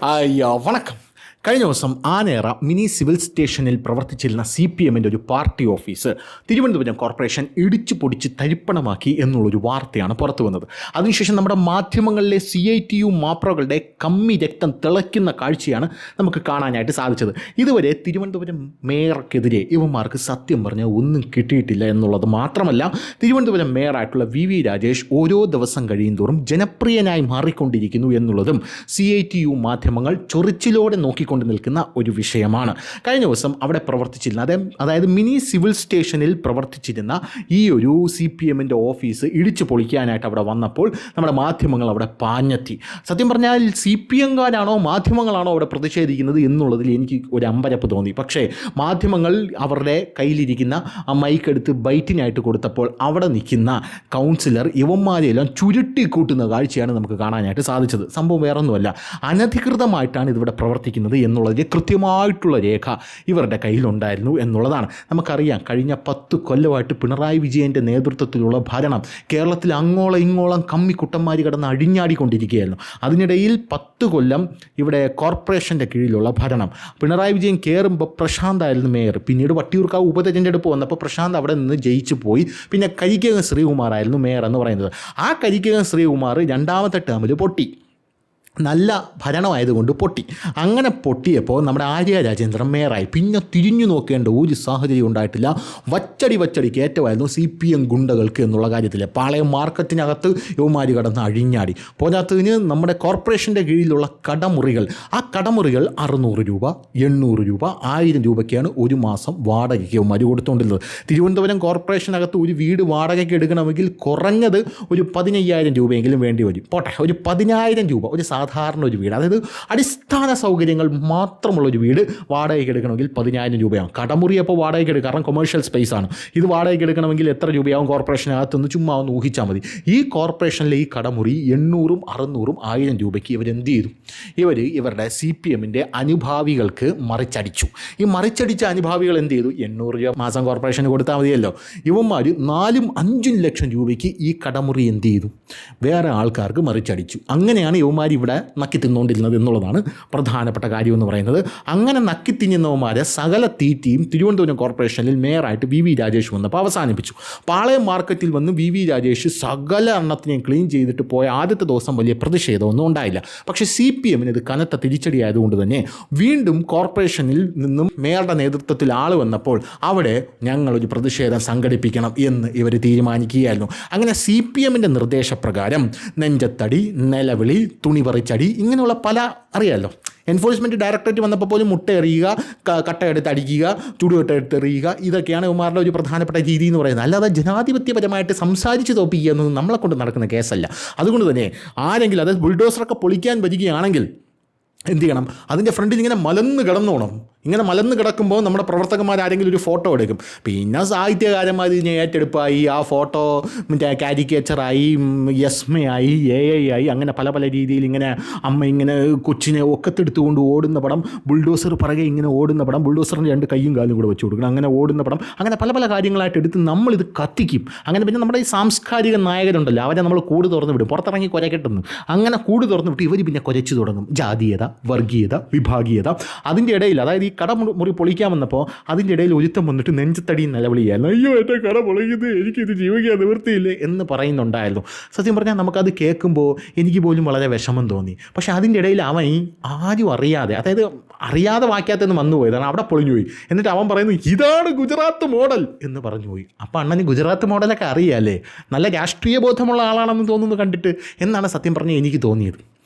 വണക്കം. കഴിഞ്ഞ ദിവസം ആനേറ മിനി സിവിൽ സ്റ്റേഷനിൽ പ്രവർത്തിച്ചിരുന്ന CPM ഒരു പാർട്ടി ഓഫീസ് തിരുവനന്തപുരം കോർപ്പറേഷൻ ഇടിച്ചു പൊടിച്ച് തരിപ്പണമാക്കി എന്നുള്ളൊരു വാർത്തയാണ് പുറത്തു വന്നത്. അതിനുശേഷം നമ്മുടെ മാധ്യമങ്ങളിലെ CITU മാപ്രകളുടെ കമ്മി രക്തം തിളയ്ക്കുന്ന കാഴ്ചയാണ് നമുക്ക് കാണാനായിട്ട് സാധിച്ചത്. ഇതുവരെ തിരുവനന്തപുരം മേയർക്കെതിരെ ഇവന്മാർക്ക് സത്യം പറഞ്ഞാൽ ഒന്നും കിട്ടിയിട്ടില്ല എന്നുള്ളത് മാത്രമല്ല, തിരുവനന്തപുരം മേയറായിട്ടുള്ള VV രാജേഷ് ഓരോ ദിവസം കഴിയുന്തോറും ജനപ്രിയനായി മാറിക്കൊണ്ടിരിക്കുന്നു എന്നുള്ളതും CITU മാധ്യമങ്ങൾ ചൊറിച്ചിലോടെ നോക്കിക്കൊണ്ട് നിൽക്കുന്ന ഒരു വിഷയമാണ്. കഴിഞ്ഞ ദിവസം അവിടെ പ്രവർത്തിച്ചിരുന്ന അതായത് മിനി സിവിൽ സ്റ്റേഷനിൽ പ്രവർത്തിച്ചിരുന്ന ഈ ഒരു CPM ഓഫീസ് ഇടിച്ചു പൊളിക്കാനായിട്ട് അവിടെ വന്നപ്പോൾ നമ്മുടെ മാധ്യമങ്ങൾ അവിടെ പാഞ്ഞെത്തി. സത്യം പറഞ്ഞാൽ CPMകാരാണോ മാധ്യമങ്ങളാണോ അവിടെ പ്രതിഷേധിക്കുന്നത് എന്നുള്ളതിൽ എനിക്ക് ഒരു അമ്പരപ്പ് തോന്നി. പക്ഷേ മാധ്യമങ്ങൾ അവരുടെ കയ്യിലിരിക്കുന്ന ആ മൈക്ക് എടുത്ത് ബൈറ്റിനായിട്ട് കൊടുത്തപ്പോൾ അവിടെ നിൽക്കുന്ന കൗൺസിലർ ഇവന്മാരെയെല്ലാം ചുരുട്ടിക്കൂട്ടുന്ന കാഴ്ചയാണ് നമുക്ക് കാണാനായിട്ട് സാധിച്ചത്. സംഭവം വേറൊന്നുമല്ല, അനധികൃതമായിട്ടാണ് ഇതിവിടെ പ്രവർത്തിക്കുന്നത് എന്നുള്ളതിൻ്റെ കൃത്യമായിട്ടുള്ള രേഖ ഇവരുടെ കയ്യിലുണ്ടായിരുന്നു എന്നുള്ളതാണ്. നമുക്കറിയാം, കഴിഞ്ഞ 10 കൊല്ലമായിട്ട് പിണറായി വിജയൻ്റെ നേതൃത്വത്തിലുള്ള ഭരണം കേരളത്തിൽ അങ്ങോളം ഇങ്ങോളം കമ്മിക്കുട്ടന്മാർ കിടന്ന് അഴിഞ്ഞാടിക്കൊണ്ടിരിക്കുകയായിരുന്നു. അതിനിടയിൽ 10 കൊല്ലം ഇവിടെ കോർപ്പറേഷൻ്റെ കീഴിലുള്ള ഭരണം. പിണറായി വിജയൻ കയറുമ്പോൾ പ്രശാന്തായിരുന്നു മേയർ. പിന്നീട് വട്ടിയൂർക്കാവ് ഉപതെരഞ്ഞെടുപ്പ് വന്നപ്പോൾ പ്രശാന്ത് അവിടെ നിന്ന് ജയിച്ചു പോയി. പിന്നെ കരിക്കകം ശ്രീകുമാറായിരുന്നു മേയർ എന്ന് പറയുന്നത്. ആ കരിക്കകം ശ്രീകുമാർ രണ്ടാമത്തെ ടേമിൽ പൊട്ടി. നല്ല ഭരണമായതുകൊണ്ട് പൊട്ടി. അങ്ങനെ പൊട്ടിയപ്പോൾ നമ്മുടെ ആര്യ രാജേന്ദ്രൻ മേയറായി. പിന്നെ തിരിഞ്ഞു നോക്കേണ്ട ഒരു സാഹചര്യം ഉണ്ടായിട്ടില്ല. വച്ചടി കയറ്റമായിരുന്നു CPM ഗുണ്ടകൾക്ക് എന്നുള്ള കാര്യത്തിൽ. പാളയം മാർക്കറ്റിനകത്ത് യുവമാരി കടന്ന് അഴിഞ്ഞാടി. പോരാത്തതിന് നമ്മുടെ കോർപ്പറേഷൻ്റെ കീഴിലുള്ള കടമുറികൾ, ആ കടമുറികൾ 600 രൂപ, 800 രൂപ, 1000 രൂപയ്ക്കാണ് ഒരു മാസം വാടകയ്ക്ക് യുവമാരി കൊടുത്തുകൊണ്ടിരുന്നത്. തിരുവനന്തപുരം കോർപ്പറേഷനകത്ത് ഒരു വീട് വാടകയ്ക്ക് എടുക്കണമെങ്കിൽ കുറഞ്ഞത് ഒരു 15,000 രൂപയെങ്കിലും വേണ്ടി വരും. പോട്ടെ, ഒരു 10,000 രൂപ ഒരു സാധാരണ ഒരു വീട്, അതായത് അടിസ്ഥാന സൗകര്യങ്ങൾ മാത്രമുള്ളൊരു വീട് വാടകയ്ക്ക് എടുക്കണമെങ്കിൽ 10,000 രൂപയാകും. കടമുറി അപ്പോൾ വാടകയ്ക്ക് എടുക്കുക, കാരണം കൊമേഴ്ഷ്യൽ സ്പേസ് ആണ്. ഇത് വാടകയ്ക്ക് എടുക്കണമെങ്കിൽ എത്ര രൂപയാകും കോർപ്പറേഷനകത്തുനിന്ന് ചുമ്മാ ഒന്ന് ഊഹിച്ചാൽ മതി. ഈ കോർപ്പറേഷനിലെ ഈ കടമുറി 800, 600, 1000 രൂപയ്ക്ക് ഇവരെന്ത് ചെയ്തു? ഇവരുടെ CPM അനുഭാവികൾക്ക് മറിച്ചടിച്ചു. ഈ മറിച്ചടിച്ച അനുഭാവികൾ എന്ത് ചെയ്തു? 800 രൂപ മാസം കോർപ്പറേഷന് കൊടുത്താൽ മതിയല്ലോ. ഇവന്മാർ 4-5 ലക്ഷം രൂപയ്ക്ക് ഈ കടമുറി എന്ത് ചെയ്തു? വേറെ ആൾക്കാർക്ക് മറിച്ചടിച്ചു. അങ്ങനെയാണ് ഇവന്മാർ ഇവിടെ നക്കി തിന്നുകൊണ്ടിരുന്നത് എന്നുള്ളതാണ് പ്രധാനപ്പെട്ട കാര്യം എന്ന് പറയുന്നത്. അങ്ങനെ നക്കി തിന്നുന്നവന്മാരെ സകല തീറ്റിയും തിരുവനന്തപുരം കോർപ്പറേഷനിൽ മേയറായിട്ട് VV രാജേഷ് വന്നപ്പോൾ അവസാനിപ്പിച്ചു. പാളയം മാർക്കറ്റിൽ വന്ന് VV രാജേഷ് സകല എണ്ണത്തിനെയും ക്ലീൻ ചെയ്തിട്ട് പോയ ആദ്യത്തെ ദിവസം വലിയ പ്രതിഷേധമൊന്നും ഉണ്ടായില്ല. പക്ഷേ CPM ഇത് കനത്ത തിരിച്ചടിയായതുകൊണ്ട് തന്നെ വീണ്ടും കോർപ്പറേഷനിൽ നിന്നും മേയറുടെ നേതൃത്വത്തിൽ ആൾ വന്നപ്പോൾ അവിടെ ഞങ്ങളൊരു പ്രതിഷേധം സംഘടിപ്പിക്കണം എന്ന് ഇവർ തീരുമാനിക്കുകയായിരുന്നു. അങ്ങനെ CPM നിർദ്ദേശപ്രകാരം നെഞ്ചത്തടി, നിലവിളി, തുണി പറിച്ചടി, ഇങ്ങനെയുള്ള പല അറിയാമല്ലോ. എൻഫോഴ്സ്മെൻറ്റ് ഡയറക്ടറേറ്റ് വന്നപ്പോൾ പോലും മുട്ട എറിയുക, കട്ടയെടുത്ത് അടിക്കുക, ചുടുകട്ട എടുത്ത് എറിയുക, ഇതൊക്കെയാണ് ഇവന്മാരുടെ ഒരു പ്രധാനപ്പെട്ട രീതി എന്ന് പറയുന്നത്. അല്ലാതെ ജനാധിപത്യപരമായിട്ട് സംസാരിച്ച് തോപ്പിക്കുക എന്നൊന്നും നമ്മളെ കൊണ്ട് നടക്കുന്ന കേസല്ല. അതുകൊണ്ട് തന്നെ ആരെങ്കിലും, അതായത് ബുൾഡോസറൊക്കെ പൊളിക്കാൻ വരികയാണെങ്കിൽ എന്ത് ചെയ്യണം? അതിൻ്റെ ഫ്രണ്ടിൽ ഇങ്ങനെ മലന്ന് കിടന്നോണം. ഇങ്ങനെ മലന്ന് കിടക്കുമ്പോൾ നമ്മുടെ പ്രവർത്തകന്മാരാരെങ്കിലും ഒരു ഫോട്ടോ എടുക്കും. പിന്നെ സാഹിത്യകാരന്മാർ ഇതിനെ ഏറ്റെടുപ്പായി, ആ ഫോട്ടോ മറ്റേ കാരിക്കേച്ചറായി, യസ്മയായി, AI ആയി, അങ്ങനെ പല രീതിയിൽ ഇങ്ങനെ അമ്മ ഇങ്ങനെ കൊച്ചിനെ ഒക്കത്തെടുത്തുകൊണ്ട് ഓടുന്ന പടം, ബുൾഡോസർ പിറകെ ഇങ്ങനെ ഓടുന്ന പടം, ബുൾഡോസറിൻ്റെ 2 കൈയും കാലും കൂടെ വെച്ച് കൊടുക്കണം, അങ്ങനെ ഓടുന്ന പടം, അങ്ങനെ പല കാര്യങ്ങളായിട്ട് എടുത്ത് നമ്മളിത് കത്തിക്കും. അങ്ങനെ പിന്നെ നമ്മുടെ ഈ സാംസ്കാരിക നായകരുണ്ടല്ലോ, അവരെ നമ്മൾ കൂട് തുറന്ന് വിടും, പുറത്തിറങ്ങി കുരക്കെട്ടുന്നു. അങ്ങനെ കൂട് തുറന്ന് വിട്ട് ഇവർ പിന്നെ കുരച്ചു തുടങ്ങും. ജാതീയത, വർഗീയത, വിഭാഗീയത. അതിൻ്റെ ഇടയിൽ, അതായത് ഈ കടമുറി പൊളിക്കാൻ വന്നപ്പോൾ അതിൻ്റെ ഇടയിൽ ഒരുത്തം വന്നിട്ട് നെഞ്ചത്തടിയും നിലവിളിയായിരുന്നു. അയ്യോ എൻ്റെ കട പൊളിക്കുന്നത്, എനിക്കിത് ജീവിക്കാൻ നിവൃത്തിയില്ലേ എന്ന് പറയുന്നുണ്ടായിരുന്നു. സത്യം പറഞ്ഞാൽ നമുക്കത് കേൾക്കുമ്പോൾ എനിക്ക് പോലും വളരെ വിഷമം തോന്നി. പക്ഷേ അതിൻ്റെ ഇടയിൽ അവൻ ആരും അറിയാതെ, അതായത് അറിയാതെ വാക്യാത്തെന്ന് വന്നുപോയതാണ്, അവിടെ പൊളിഞ്ഞുപോയി. എന്നിട്ട് അവൻ പറയുന്നു ഇതാണ് ഗുജറാത്ത് മോഡൽ എന്ന് പറഞ്ഞുപോയി. അപ്പോൾ അണ്ണന് ഗുജറാത്ത് മോഡലൊക്കെ അറിയാമല്ലേ, നല്ല രാഷ്ട്രീയ ബോധമുള്ള ആളാണെന്ന് തോന്നുന്നു കണ്ടിട്ട് എന്നാണ് സത്യം പറഞ്ഞാൽ എനിക്ക് തോന്നിയത്.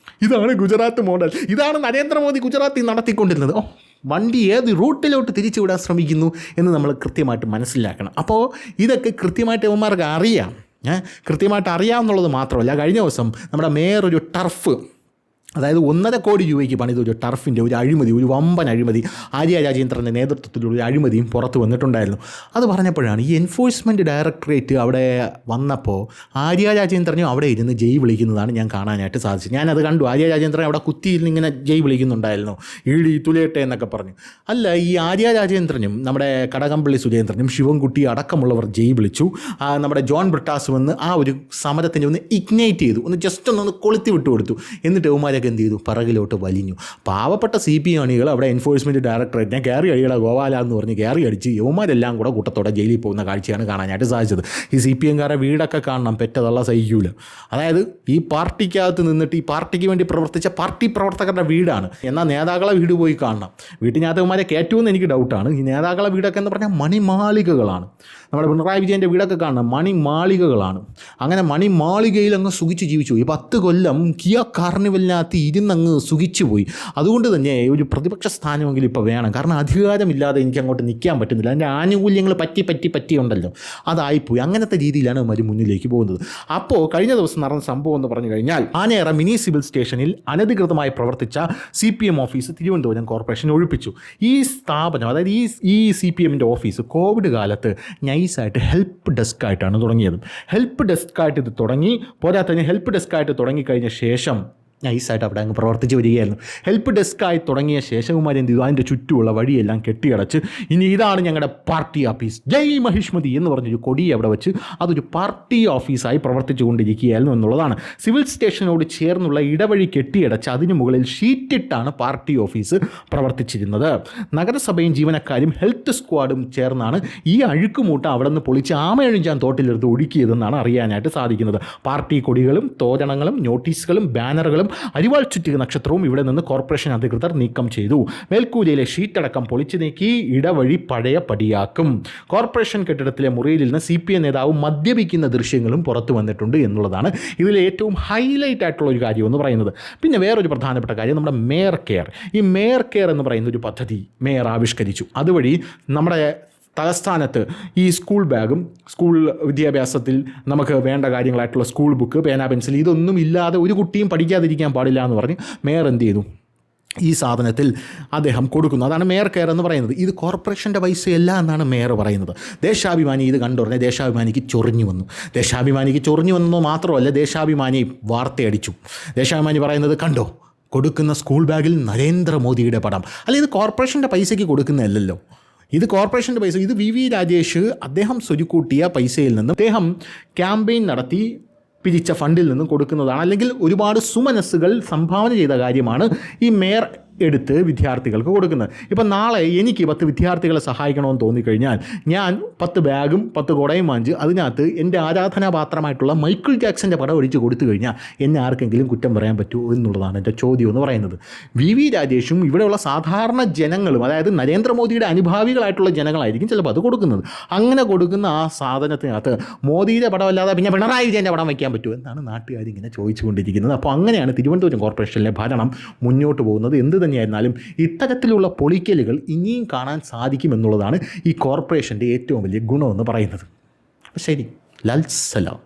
ഇതാണ് ഗുജറാത്ത് മോഡൽ, ഇതാണ് നരേന്ദ്രമോദി ഗുജറാത്തിൽ നടത്തിക്കൊണ്ടിരുന്നത്. വണ്ടി ഏത് റൂട്ടിലോട്ട് തിരിച്ചു വിടാൻ ശ്രമിക്കുന്നു എന്ന് നമ്മൾ കൃത്യമായിട്ട് മനസ്സിലാക്കണം. അപ്പോൾ ഇതൊക്കെ കൃത്യമായിട്ട് ഇവന്മാർക്ക് അറിയാം. കൃത്യമായിട്ട് അറിയാമെന്നുള്ളത് മാത്രമല്ല, കഴിഞ്ഞ ദിവസം നമ്മുടെ മേയർ ഒരു ടർഫ്, അതായത് 1.5 കോടി രൂപയ്ക്ക് പണിതൊരു ടർഫിൻ്റെ ഒരു അഴിമതി, ഒരു വമ്പൻ അഴിമതി, ആര്യ രാജേന്ദ്രൻ്റെ നേതൃത്വത്തിലുള്ള ഒരു അഴിമതിയും പുറത്ത് വന്നിട്ടുണ്ടായിരുന്നു. അത് പറഞ്ഞപ്പോഴാണ് ഈ എൻഫോഴ്സ്മെൻറ്റ് ഡയറക്ടറേറ്റ് അവിടെ വന്നപ്പോൾ ആര്യ രാജേന്ദ്രനും അവിടെ ഇരുന്ന് ജയ് വിളിക്കുന്നതാണ് ഞാൻ കാണാനായിട്ട് സാധിച്ചത്. ഞാനത് കണ്ടു. ആര്യ രാജേന്ദ്രൻ അവിടെ കുത്തിയിരുന്ന് ഇങ്ങനെ ജയ് വിളിക്കുന്നുണ്ടായിരുന്നു, ഈടി തുലയട്ടെ എന്നൊക്കെ പറഞ്ഞു. അല്ല, ഈ ആര്യ രാജേന്ദ്രനും നമ്മുടെ കടകംപള്ളി സുരേന്ദ്രനും ശിവൻകുട്ടി അടക്കമുള്ളവർ ജയ് വിളിച്ചു. നമ്മുടെ ജോൺ ബ്രിട്ടാസ് വന്ന് ആ ഒരു സമരത്തിൻ്റെ ഒന്ന് ഇഗ്നൈറ്റ് ചെയ്തു, ഒന്ന് ജസ്റ്റ് ഒന്ന് കൊളുത്തി വിട്ടു കൊടുത്തു. എന്നിട്ട് ഉമാരെ ഇവന്മാരൊക്കെ എന്ത് ചെയ്തു, പിറകിലോട്ട് വലിഞ്ഞു. പാവപ്പെട്ട CPM അണികൾ അവിടെ എൻഫോഴ്സ്മെൻറ്റ് ഡയറക്ടറേറ്റിനെ കയറി അടിയുടെ ഗോപാല എന്ന് പറഞ്ഞ് കയറി അടിച്ച് യവന്മാരെല്ലാം കൂടെ കൂട്ടത്തോടെ ജയിലിൽ പോകുന്ന കാഴ്ചയാണ് കാണാനായിട്ട് സാധിച്ചത്. ഈ CPMകാരുടെ വീടൊക്കെ കാണണം, പെറ്റതള്ള സഹിക്കൂല. അതായത് ഈ പാർട്ടിക്കകത്ത് നിന്നിട്ട് ഈ പാർട്ടിക്ക് വേണ്ടി പ്രവർത്തിച്ച പാർട്ടി പ്രവർത്തകരുടെ വീടാണ്. എന്നാൽ നേതാക്കളെ വീട് പോയി കാണണം. വീട്ടിനകത്തവന്മാരെ കയറ്റുമെന്ന് എനിക്ക് ഡൗട്ടാണ്. ഈ നേതാക്കളെ വീടൊക്കെ എന്ന് പറഞ്ഞാൽ മണിമാളികകളാണ്. നമ്മുടെ പിണറായി വിജയൻ്റെ വീടൊക്കെ കാണണം, മണിമാളികകളാണ്. അങ്ങനെ മണിമാളികയിൽ അങ്ങ് സുഖിച്ച് ജീവിച്ചു. ഈ 10 കൊല്ലം കിയ കാർണിവലിനകത്ത് ഇരുന്നങ്ങ് സുഖിച്ചു പോയി. അതുകൊണ്ട് തന്നെ ഒരു പ്രതിപക്ഷ സ്ഥാനമെങ്കിലും ഇപ്പോൾ വേണം. കാരണം അധികാരമില്ലാതെ എനിക്ക് അങ്ങോട്ട് നിൽക്കാൻ പറ്റുന്നില്ല. അതിൻ്റെ ആനുകൂല്യങ്ങൾ പറ്റിയുണ്ടല്ലോ, അതായിപ്പോയി. അങ്ങനത്തെ രീതിയിലാണ് അവർ മുന്നിലേക്ക് പോകുന്നത്. അപ്പോൾ കഴിഞ്ഞ ദിവസം നടന്ന സംഭവം എന്ന് പറഞ്ഞു കഴിഞ്ഞാൽ, ആനയറ മിനി സിവിൽ സ്റ്റേഷനിൽ അനധികൃതമായി പ്രവർത്തിച്ച CPM ഓഫീസ് തിരുവനന്തപുരം കോർപ്പറേഷൻ ഒഴിപ്പിച്ചു. ഈ സ്ഥാപനം, അതായത് ഈ CPMൻ്റെ ഓഫീസ് കോവിഡ് കാലത്ത് നൈസായിട്ട് ഹെൽപ്പ് ഡെസ്ക് ആയിട്ടാണ് തുടങ്ങിയത്. ഹെൽപ്പ് ഡെസ്ക് ആയിട്ട് ഇത് തുടങ്ങി. പോരാത്തതിന് ഹെൽപ്പ് ഡെസ്ക് ആയിട്ട് തുടങ്ങിക്കഴിഞ്ഞ ശേഷം നൈസായിട്ട് അവിടെ അങ്ങ് പ്രവർത്തിച്ച് വരികയായിരുന്നു. ഹെൽപ്പ് ഡെസ്ക്കായി തുടങ്ങിയ ശേഷകുമാരി എന്ത് ചെയ്തു, അതിൻ്റെ ചുറ്റുമുള്ള വഴിയെല്ലാം കെട്ടിയടച്ച് ഇനി ഇതാണ് ഞങ്ങളുടെ പാർട്ടി ഓഫീസ്, ജയ് മഹിഷ്മതി എന്ന് പറഞ്ഞൊരു കൊടി അവിടെ വെച്ച് അതൊരു പാർട്ടി ഓഫീസായി പ്രവർത്തിച്ചു കൊണ്ടിരിക്കുകയായിരുന്നു എന്നുള്ളതാണ്. സിവിൽ സ്റ്റേഷനോട് ചേർന്നുള്ള ഇടവഴി കെട്ടിയടച്ച് അതിന് മുകളിൽ ഷീറ്റിട്ടാണ് പാർട്ടി ഓഫീസ് പ്രവർത്തിച്ചിരുന്നത്. നഗരസഭയും ജീവനക്കാരും ഹെൽത്ത് സ്ക്വാഡും ചേർന്നാണ് ഈ അഴുക്കുമൂട്ട അവിടെ നിന്ന് പൊളിച്ച് ആമയഴിഞ്ചാൻ തോട്ടിലെടുത്ത് ഒടുക്കിയതെന്നാണ് അറിയാനായിട്ട് സാധിക്കുന്നത്. പാർട്ടി കൊടികളും തോരണങ്ങളും നോട്ടീസുകളും ബാനറുകളും അരിവാൾ ചുറ്റിക നക്ഷത്രവും ഇവിടെ നിന്ന് കോർപ്പറേഷൻ അധികൃതർ നീക്കം ചെയ്തു. മേൽക്കൂരയിലെ ഷീറ്റടക്കം പൊളിച്ചു നീക്കി ഇടവഴി പഴയ പടിയാക്കും. കോർപ്പറേഷൻ കെട്ടിടത്തിലെ മുറിയിൽ നിന്ന് CPM നേതാവ് മദ്യപിക്കുന്ന ദൃശ്യങ്ങളും പുറത്തു വന്നിട്ടുണ്ട് എന്നുള്ളതാണ് ഇതിലെ ഏറ്റവും ഹൈലൈറ്റ് ആയിട്ടുള്ള ഒരു കാര്യം എന്ന് പറയുന്നത്. പിന്നെ വേറൊരു പ്രധാനപ്പെട്ട കാര്യം, നമ്മുടെ മേയർ കെയർ. ഈ മേയർ കെയർ എന്ന് പറയുന്ന ഒരു പദ്ധതി മേയർ ആവിഷ്കരിച്ചു. അതുവഴി നമ്മുടെ തലസ്ഥാനത്ത് ഈ സ്കൂൾ ബാഗും സ്കൂൾ വിദ്യാഭ്യാസത്തിൽ നമുക്ക് വേണ്ട കാര്യങ്ങളായിട്ടുള്ള സ്കൂൾ ബുക്ക്, പേന, പെൻസിൽ ഇതൊന്നും ഇല്ലാതെ ഒരു കുട്ടിയും പഠിക്കാതിരിക്കാൻ പാടില്ല എന്ന് പറഞ്ഞ് മേയർ എന്ത് ചെയ്തു, ഈ സാധനത്തിൽ അദ്ദേഹം കൊടുക്കുന്നു. അതാണ് മേയർ കെയർ എന്ന് പറയുന്നത്. ഇത് കോർപ്പറേഷൻ്റെ പൈസയല്ല എന്നാണ് മേയർ പറയുന്നത്. ദേശാഭിമാനി ഇത് കണ്ടുടനെ ദേശാഭിമാനിക്ക് ചൊറിഞ്ഞു വന്നു മാത്രമല്ല, ദേശാഭിമാനി വാർത്തയടിച്ചു. ദേശാഭിമാനി പറയുന്നത് കണ്ടോ, കൊടുക്കുന്ന സ്കൂൾ ബാഗിൽ നരേന്ദ്രമോദിയുടെ പടം. അല്ല, ഇത് കോർപ്പറേഷൻ്റെ പൈസയ്ക്ക് കൊടുക്കുന്നതല്ലല്ലോ, ഇത് കോർപ്പറേഷൻ്റെ പൈസ. ഇത് VV രാജേഷ് അദ്ദേഹം സ്വരുക്കൂട്ടിയ പൈസയിൽ നിന്ന് അദ്ദേഹം ക്യാമ്പയിൻ നടത്തി പിരിച്ച ഫണ്ടിൽ നിന്നും കൊടുക്കുന്നതാണ്. അല്ലെങ്കിൽ ഒരുപാട് സുമനസ്സുകൾ സംഭാവന ചെയ്ത കാര്യമാണ് ഈ മേയർ എടുത്ത് വിദ്യാർത്ഥികൾക്ക് കൊടുക്കുന്നത്. ഇപ്പം നാളെ എനിക്ക് 10 വിദ്യാർത്ഥികളെ സഹായിക്കണമെന്ന് തോന്നിക്കഴിഞ്ഞാൽ ഞാൻ 10 ബാഗും 10 കുടയും വാങ്ങിച്ച് അതിനകത്ത് എൻ്റെ ആരാധനാപാത്രമായിട്ടുള്ള മൈക്കിൾ ജാക്സൻ്റെ പടം ഒഴിച്ച് കൊടുത്തു കഴിഞ്ഞാൽ എന്നെ ആർക്കെങ്കിലും കുറ്റം പറയാൻ പറ്റുമോ എന്നുള്ളതാണ് എൻ്റെ ചോദ്യം എന്ന് പറയുന്നത്. VV രാജേഷും ഇവിടെയുള്ള സാധാരണ ജനങ്ങളും, അതായത് നരേന്ദ്രമോദിയുടെ അനുഭാവികളായിട്ടുള്ള ജനങ്ങളായിരിക്കും ചിലപ്പോൾ അത് കൊടുക്കുന്നത്. അങ്ങനെ കൊടുക്കുന്ന ആ സാധനത്തിനകത്ത് മോദിയുടെ പടമല്ലാതെ പിന്നെ പിണറായി വിജയൻ്റെ പടം വയ്ക്കാൻ പറ്റുമോ എന്നാണ് നാട്ടുകാരിങ്ങനെ ചോദിച്ചുകൊണ്ടിരിക്കുന്നത്. അപ്പോൾ അങ്ങനെയാണ് തിരുവനന്തപുരം കോർപ്പറേഷനിലെ ഭരണം മുന്നോട്ട് പോകുന്നത്. എന്ത് തന്നെയായിരുന്നാലും ഇത്തരത്തിലുള്ള പൊളിക്കലുകൾ ഇനിയും കാണാൻ സാധിക്കുമെന്നുള്ളതാണ് ഈ കോർപ്പറേഷൻ്റെ ഏറ്റവും വലിയ ഗുണമെന്ന് പറയുന്നത്. ശരി, ലാൽ സലാം.